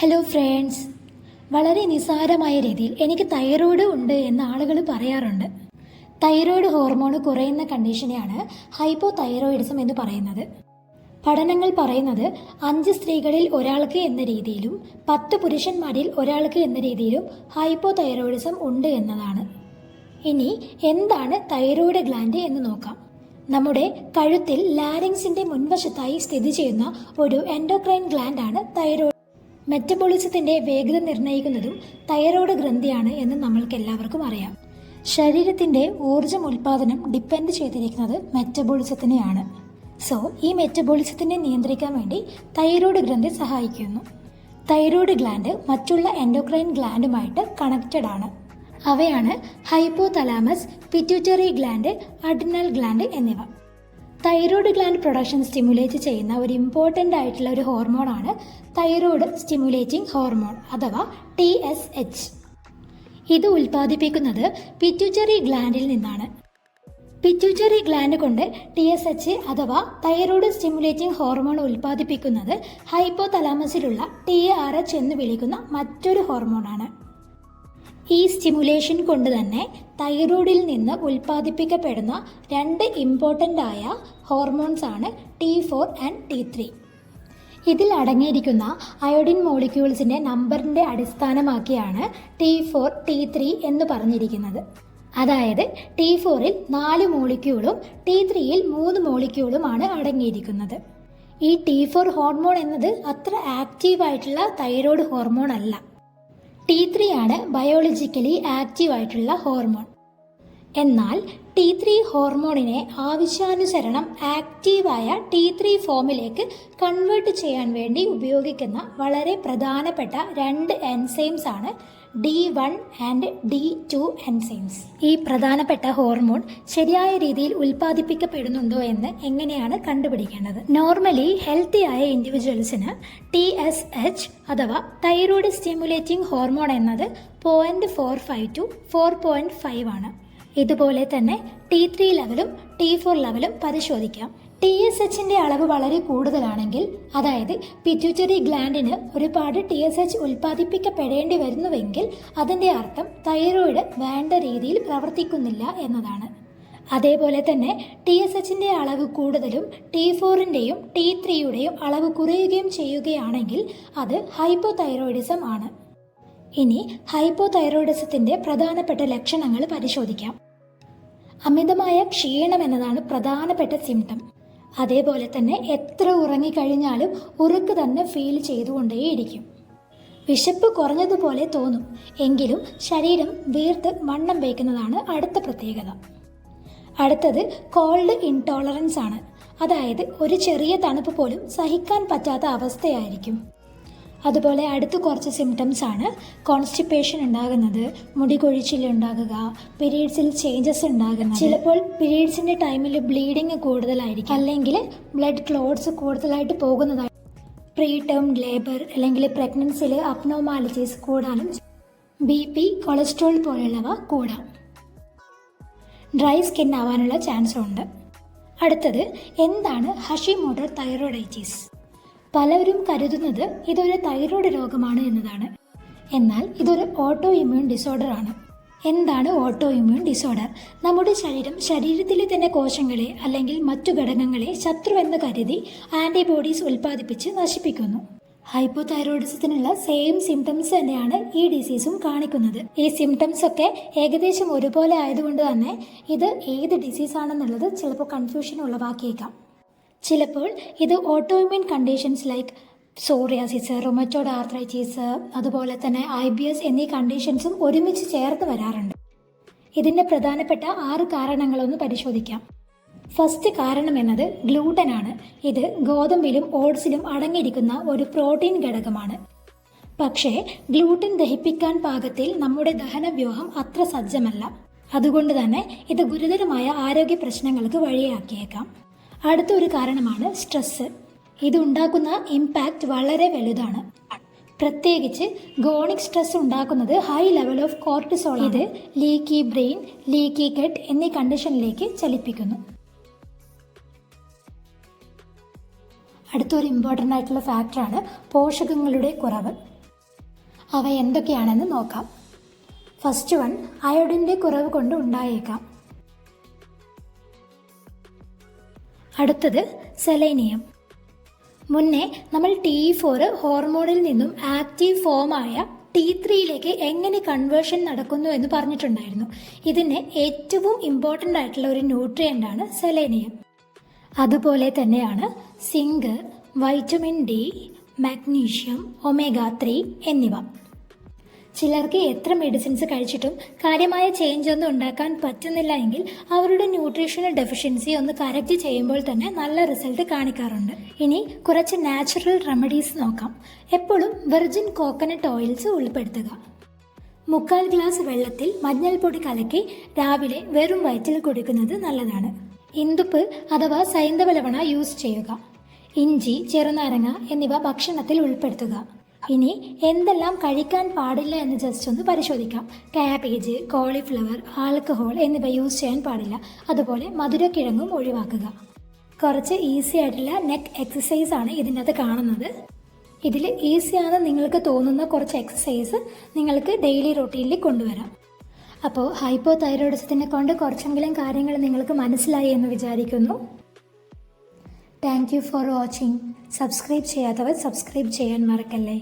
Hello friends, വളരെ നിസ്സാരമായ രീതിയിൽ എനിക്ക് തൈറോയ്ഡ് ഉണ്ട് എന്ന് ആളുകൾ പറയാറുണ്ട്. തൈറോയ്ഡ് ഹോർമോൺ കുറയുന്ന കണ്ടീഷനെയാണ് ഹൈപ്പോ തൈറോയിഡിസം എന്ന് പറയുന്നത്. പഠനങ്ങൾ പറയുന്നത് 5 സ്ത്രീകളിൽ ഒരാൾക്ക് എന്ന രീതിയിലും 10 പുരുഷന്മാരിൽ ഒരാൾക്ക് എന്ന രീതിയിലും ഹൈപ്പോ തൈറോയിഡിസം ഉണ്ട് എന്നതാണ്. ഇനി എന്താണ് തൈറോയ്ഡ് ഗ്ലാൻഡ് എന്ന് നോക്കാം. നമ്മുടെ കഴുത്തിൽ ലാരിങ്സിന്റെ മുൻവശത്തായി സ്ഥിതി ചെയ്യുന്ന ഒരു എൻഡോക്രൈൻ ഗ്ലാൻഡാണ് തൈറോയ്ഡ്. മെറ്റബോളിസത്തിന്റെ വേഗത നിർണ്ണയിക്കുന്നതും തൈറോയ്ഡ് ഗ്രന്ഥിയാണ് എന്ന് നമ്മൾക്ക് എല്ലാവർക്കും അറിയാം. ശരീരത്തിന്റെ ഊർജം ഉൽപാദനം ഡിപ്പെൻഡ് ചെയ്തിരിക്കുന്നത് മെറ്റബോളിസത്തിനെയാണ്. സോ ഈ മെറ്റബോളിസത്തിനെ നിയന്ത്രിക്കാൻ വേണ്ടി തൈറോയ്ഡ് ഗ്രന്ഥി സഹായിക്കുന്നു. തൈറോയ്ഡ് ഗ്ലാൻഡ് മറ്റുള്ള എൻഡോക്രൈൻ ഗ്ലാൻഡുമായിട്ട് കണക്റ്റഡ് ആണ്. അവയാണ് hypothalamus, pituitary gland, adrenal gland എന്നിവ. തൈറോയ്ഡ് ഗ്ലാൻഡ് പ്രൊഡക്ഷൻ സ്റ്റിമുലേറ്റ് ചെയ്യുന്ന ഒരു ഇമ്പോർട്ടൻ്റ് ആയിട്ടുള്ള ഒരു ഹോർമോണാണ് തൈറോയ്ഡ് സ്റ്റിമുലേറ്റിംഗ് ഹോർമോൺ അഥവാ TSH. ഇത് ഉൽപ്പാദിപ്പിക്കുന്നത് പിറ്റ്യൂട്ടറി ഗ്ലാൻഡിൽ നിന്നാണ്. പിറ്റ്യൂട്ടറി ഗ്ലാൻഡ് കൊണ്ട് TSH അഥവാ തൈറോയ്ഡ് സ്റ്റിമുലേറ്റിംഗ് ഹോർമോൺ ഉൽപ്പാദിപ്പിക്കുന്നത് ഹൈപ്പോ തലാമസിലുള്ള TRH എന്ന് വിളിക്കുന്ന മറ്റൊരു ഹോർമോണാണ്. ഈ സ്റ്റിമുലേഷൻ കൊണ്ട് തന്നെ തൈറോയ്ഡിൽ നിന്ന് ഉൽപ്പാദിപ്പിക്കപ്പെടുന്ന 2 ഇമ്പോർട്ടൻ്റ് ആയ ഹോർമോൺസ് ആണ് T4 ആൻഡ് T3. ഇതിൽ അടങ്ങിയിരിക്കുന്ന അയോഡിൻ മോളിക്യൂൾസിൻ്റെ നമ്പറിൻ്റെ അടിസ്ഥാനമാക്കിയാണ് T4, T3 എന്ന് പറഞ്ഞിരിക്കുന്നത്. അതായത് T4ൽ 4 മോളിക്യൂളും T3യിൽ 3 മോളിക്യൂളുമാണ് അടങ്ങിയിരിക്കുന്നത്. ഈ T4 ഹോർമോൺ എന്നത് അത്ര ആക്റ്റീവായിട്ടുള്ള തൈറോയ്ഡ് ഹോർമോൺ അല്ല. T3 ആണ് ബയോളജിക്കലി ആക്റ്റീവ് ആയിട്ടുള്ള ഹോർമോൺ. എന്നാൽ T3 ഹോർമോണിനെ ആവശ്യാനുസരണം ആക്റ്റീവായ T3 ഫോമിലേക്ക് കൺവേർട്ട് ചെയ്യാൻ വേണ്ടി ഉപയോഗിക്കുന്ന വളരെ പ്രധാനപ്പെട്ട 2 എൻസൈംസ് ആണ് D1 ആൻഡ് D2 എൻസൈംസ്. ഈ പ്രധാനപ്പെട്ട ഹോർമോൺ ശരിയായ രീതിയിൽ ഉൽപ്പാദിപ്പിക്കപ്പെടുന്നുണ്ടോ എന്ന് എങ്ങനെയാണ് കണ്ടുപിടിക്കേണ്ടത്? നോർമലി ഹെൽത്തി ആയ ഇൻഡിവിജ്വൽസിന് TSH അഥവാ തൈറോയ്ഡ് സ്റ്റിമുലേറ്റിംഗ് ഹോർമോൺ എന്നത് 0.45 to 4.5 ആണ്. ഇതുപോലെ തന്നെ T3 ലെവലും T4 ലെവലും പരിശോധിക്കാം. TSHന്റെ അളവ് വളരെ കൂടുതലാണെങ്കിൽ, അതായത് പിറ്റ്യൂട്ടറി ഗ്ലാൻഡിന് ഒരുപാട് TSH ഉൽപ്പാദിപ്പിക്കപ്പെടേണ്ടി വരുന്നുവെങ്കിൽ അതിൻ്റെ അർത്ഥം തൈറോയ്ഡ് വേണ്ട രീതിയിൽ പ്രവർത്തിക്കുന്നില്ല എന്നതാണ്. അതേപോലെ തന്നെ TSHന്റെ അളവ് കൂടുതലും T4ൻ്റെയും T3യുടെയും അളവ് കുറയുകയും ചെയ്യുകയാണെങ്കിൽ അത് ഹൈപ്പോ തൈറോയിഡിസം ആണ്. ഇനി ഹൈപ്പോ തൈറോയിഡിസത്തിൻ്റെ പ്രധാനപ്പെട്ട ലക്ഷണങ്ങൾ പരിശോധിക്കാം. അമിതമായ ക്ഷീണം എന്നതാണ് പ്രധാനപ്പെട്ട സിംറ്റം. അതേപോലെ തന്നെ എത്ര ഉറങ്ങിക്കഴിഞ്ഞാലും ഉറക്ക് തന്നെ ഫീൽ ചെയ്തുകൊണ്ടേയിരിക്കും. വിശപ്പ് കുറഞ്ഞതുപോലെ തോന്നും, എങ്കിലും ശരീരം വീർത്ത് വണ്ണം വയ്ക്കുന്നതാണ് അടുത്ത പ്രത്യേകത. അടുത്തത് കോൾഡ് ഇൻടോളറൻസ് ആണ്. അതായത് ഒരു ചെറിയ തണുപ്പ് പോലും സഹിക്കാൻ പറ്റാത്ത അവസ്ഥയായിരിക്കും. അതുപോലെ അടുത്ത കുറച്ച് സിംറ്റംസ് ആണ് കോൺസ്റ്റിപ്പേഷൻ ഉണ്ടാകുന്നത്, മുടി കൊഴിച്ചിലുണ്ടാകുക, പീരീഡ്സിൽ ചേഞ്ചസ് ഉണ്ടാകുന്നത്, ചിലപ്പോൾ പീരീഡ്സിൻ്റെ ടൈമിൽ ബ്ലീഡിങ് കൂടുതലായിരിക്കും, അല്ലെങ്കിൽ ബ്ലഡ് ക്ലോട്ട്സ് കൂടുതലായിട്ട് പോകുന്നതായി, പ്രീ ടേം ലേബർ അല്ലെങ്കിൽ പ്രഗ്നൻസിയിൽ അബ്നോർമാലിറ്റീസ് കൂടാനും, BP, കൊളസ്ട്രോൾ പോലുള്ളവ കൂടാം, ഡ്രൈ സ്കിൻ ആവാനുള്ള ചാൻസ് ഉണ്ട്. അടുത്തത് എന്താണ് ഹഷിമോട്ടോ തൈറോയിഡൈറ്റിസ്? പലരും കരുതുന്നത് ഇതൊരു തൈറോയ്ഡ് രോഗമാണ് എന്നതാണ്. എന്നാൽ ഇതൊരു ഓട്ടോ ഇമ്മ്യൂൺ ഡിസോർഡർ ആണ്. എന്താണ് ഓട്ടോ ഇമ്മ്യൂൺ ഡിസോർഡർ? നമ്മുടെ ശരീരത്തിലെ തന്നെ കോശങ്ങളെ അല്ലെങ്കിൽ മറ്റു ഘടകങ്ങളെ ശത്രുവെന്ന് കരുതി ആൻറ്റിബോഡീസ് ഉൽപ്പാദിപ്പിച്ച് നശിപ്പിക്കുന്നു. ഹൈപ്പോ തൈറോയിഡിസത്തിനുള്ള സെയിം സിംറ്റംസ് തന്നെയാണ് ഈ ഡിസീസും കാണിക്കുന്നത്. ഈ സിംറ്റംസ് ഒക്കെ ഏകദേശം ഒരുപോലെ ആയതുകൊണ്ട് തന്നെ ഇത് ഏത് ഡിസീസാണെന്നുള്ളത് ചിലപ്പോൾ കൺഫ്യൂഷൻ ഉളവാക്കിയേക്കാം. ചിലപ്പോൾ ഇത് autoimmune conditions like psoriasis, rheumatoid arthritis, അതുപോലെ തന്നെ IBS എന്നീ കണ്ടീഷൻസും ഒരുമിച്ച് ചേർത്ത് വരാറുണ്ട്. ഇതിൻ്റെ പ്രധാനപ്പെട്ട 6 കാരണങ്ങളൊന്ന് പരിശോധിക്കാം. ഫസ്റ്റ് കാരണം എന്നത് ഗ്ലൂട്ടൻ ആണ്. ഇത് ഗോതമ്പിലും ഓട്സിലും അടങ്ങിയിരിക്കുന്ന ഒരു പ്രോട്ടീൻ ഘടകമാണ്. പക്ഷേ ഗ്ലൂട്ടൻ ദഹിപ്പിക്കാൻ പാകത്തിൽ നമ്മുടെ ദഹനവ്യൂഹം അത്ര സജ്ജമല്ല. അതുകൊണ്ട് തന്നെ ഇത് ഗുരുതരമായ ആരോഗ്യ പ്രശ്നങ്ങൾക്ക് വഴിയാക്കിയേക്കാം. അടുത്തൊരു കാരണമാണ് സ്ട്രെസ്സ്. ഇതുണ്ടാക്കുന്ന ഇമ്പാക്റ്റ് വളരെ വലുതാണ്. പ്രത്യേകിച്ച് ഗോണിക് സ്ട്രെസ് ഉണ്ടാക്കുന്നത് ഹൈ ലെവൽ ഓഫ് കോർട്ടിസോൾ. ഇത് ലീക്കി ബ്രെയിൻ, ലീക്കി ഗട്ട് എന്നീ കണ്ടീഷനിലേക്ക് ചലിപ്പിക്കുന്നു. അടുത്തൊരു ഇമ്പോർട്ടൻ്റ് ആയിട്ടുള്ള ഫാക്ടറാണ് പോഷകങ്ങളുടെ കുറവ്. അവ എന്തൊക്കെയാണെന്ന് നോക്കാം. ഫസ്റ്റ് വൺ, അയോഡിൻ്റെ കുറവ് കൊണ്ട് ഉണ്ടായേക്കാം. അടുത്തത് സെലേനിയം. മുന്നേ നമ്മൾ T4 ഹോർമോണിൽ നിന്നും ആക്റ്റീവ് ഫോമായ T3യിലേക്ക് എങ്ങനെ കൺവേർഷൻ നടക്കുന്നു എന്ന് പറഞ്ഞിട്ടുണ്ടായിരുന്നു. ഇതിന് ഏറ്റവും ഇമ്പോർട്ടൻ്റ് ആയിട്ടുള്ള ഒരു ന്യൂട്രിയൻ്റാണ് സെലേനിയം. അതുപോലെ തന്നെയാണ് zinc, vitamin D, magnesium, omega 3 എന്നിവ. ചിലർക്ക് എത്ര മെഡിസിൻസ് കഴിച്ചിട്ടും കാര്യമായ ചേഞ്ച് ഒന്നും ഉണ്ടാക്കാൻ പറ്റുന്നില്ല എങ്കിൽ അവരുടെ ന്യൂട്രീഷണൽ ഡെഫിഷ്യൻസി ഒന്ന് കറക്റ്റ് ചെയ്യുമ്പോൾ തന്നെ നല്ല റിസൾട്ട് കാണിക്കാറുണ്ട്. ഇനി കുറച്ച് നാച്ചുറൽ റെമഡീസ് നോക്കാം. എപ്പോഴും വെർജിൻ കോക്കനട്ട് ഓയിൽസ് ഉൾപ്പെടുത്തുക. 3/4 ഗ്ലാസ് വെള്ളത്തിൽ മഞ്ഞൾപ്പൊടി കലക്കി രാവിലെ വെറും വയറ്റിൽ കുടിക്കുന്നത് നല്ലതാണ്. ഇന്ദുപ്പ് അഥവാ സൈന്ധവ ലവണ യൂസ് ചെയ്യുക. ഇഞ്ചി, ചെറുനാരങ്ങ എന്നിവ ഭക്ഷണത്തിൽ ഉൾപ്പെടുത്തുക. ഇനി എന്തെല്ലാം കഴിക്കാൻ പാടില്ല എന്ന് ജസ്റ്റ് ഒന്ന് പരിശോധിക്കാം. കാബേജ്, കോളിഫ്ലവർ, ആൽക്കഹോൾ എന്നിവ യൂസ് ചെയ്യാൻ പാടില്ല. അതുപോലെ മധുരക്കിഴങ്ങും ഒഴിവാക്കുക. കുറച്ച് ഈസി ആയിട്ടുള്ള നെക്ക് എക്സസൈസ് ആണ് ഇതിനകത്ത് കാണുന്നത്. ഇതിൽ ഈസിയാണെന്ന് നിങ്ങൾക്ക് തോന്നുന്ന കുറച്ച് എക്സസൈസ് നിങ്ങൾക്ക് ഡെയിലി റൊട്ടീനിൽ കൊണ്ടുവരാം. അപ്പോൾ ഹൈപ്പോ തൈറോയിഡിസത്തിനെ കൊണ്ട് കുറച്ചെങ്കിലും കാര്യങ്ങൾ നിങ്ങൾക്ക് മനസ്സിലായി എന്ന് വിചാരിക്കുന്നു. Thank you for watching. Subscribe ചെയ്യാത്തവർ സബ്സ്ക്രൈബ് ചെയ്യാൻ മറക്കല്ലേ.